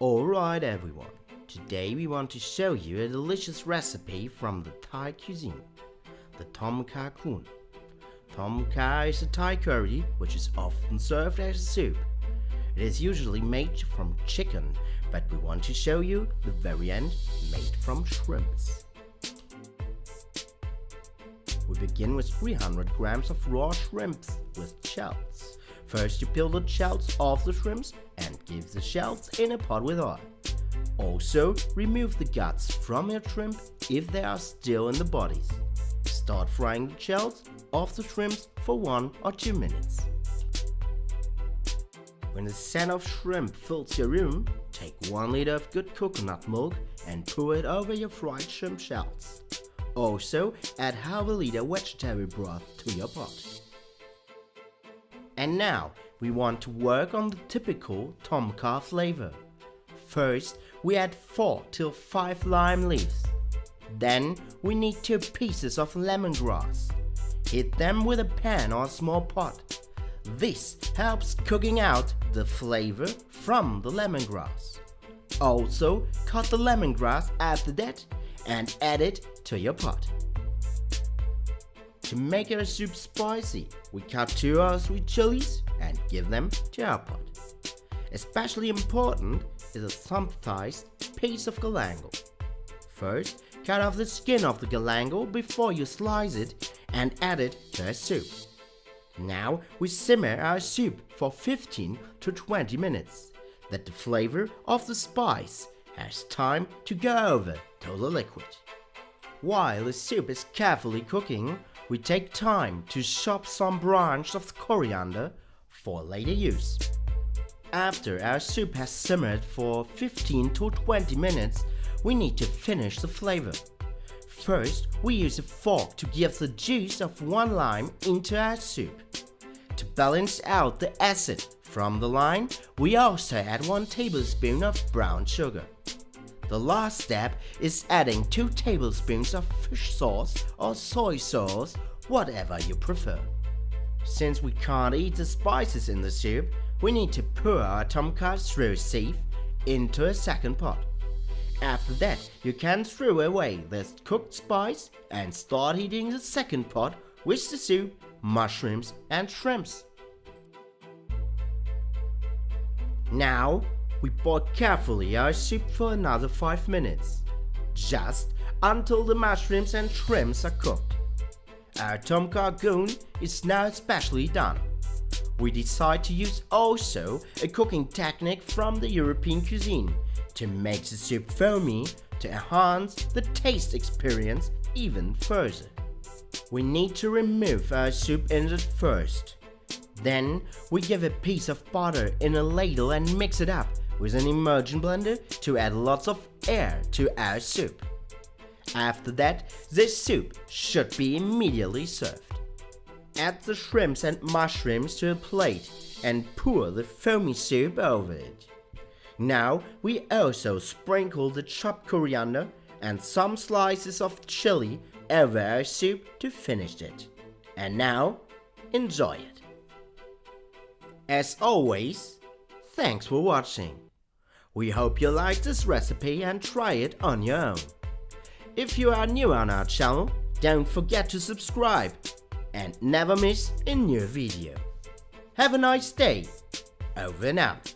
Alright everyone, today we want to show you a delicious recipe from the Thai cuisine, the Tom Kha Gung. Tom Kha is a Thai curry which is often served as a soup. It is usually made from chicken, but we want to show you the variant made from shrimps. We begin with 300 grams of raw shrimps with shells. First you peel the shells off the shrimps and give the shells in a pot with oil. Also remove the guts from your shrimp if they are still in the bodies. Start frying the shells off the shrimps for 1 or 2 minutes. When the scent of shrimp fills your room, take 1 liter of good coconut milk and pour it over your fried shrimp shells. Also add half a liter vegetable broth to your pot. And now we want to work on the typical Tom Kha flavor. First we add 4 till 5 lime leaves. Then we need 2 pieces of lemongrass. Heat them with a pan or a small pot. This helps cooking out the flavor from the lemongrass. Also cut the lemongrass after that and add it to your pot. To make our soup spicy, we cut 2 or 3 chillies and give them to our pot. Especially important is a thumb-sized piece of galangal. First, cut off the skin of the galangal before you slice it and add it to our soup. Now we simmer our soup for 15 to 20 minutes, that the flavor of the spice has time to go over to the liquid. While the soup is carefully cooking, we take time to chop some branches of coriander for later use. After our soup has simmered for 15 to 20 minutes, we need to finish the flavor. First, we use a fork to give the juice of 1 lime into our soup. To balance out the acid from the lime, we also add 1 tablespoon of brown sugar. The last step is adding 2 tablespoons of fish sauce or soy sauce, whatever you prefer. Since we can't eat the spices in the soup, we need to pour our Tom Kha through sieve into a second pot. After that, you can throw away this cooked spice and start heating the second pot with the soup, mushrooms and shrimps. Now, we boil carefully our soup for another 5 minutes, just until the mushrooms and shrimps are cooked. Our Tom Kha Gung is now especially done. We decide to use also a cooking technique from the European cuisine to make the soup foamy to enhance the taste experience even further. We need to remove our soup inlet first. Then we give a piece of butter in a ladle and mix it up with an immersion blender to add lots of air to our soup. After that, this soup should be immediately served. Add the shrimps and mushrooms to a plate and pour the foamy soup over it. Now we also sprinkle the chopped coriander and some slices of chili over our soup to finish it. And now, enjoy it. As always, thanks for watching. We hope you like this recipe and try it on your own. If you are new on our channel, don't forget to subscribe and never miss a new video. Have a nice day. Over and out.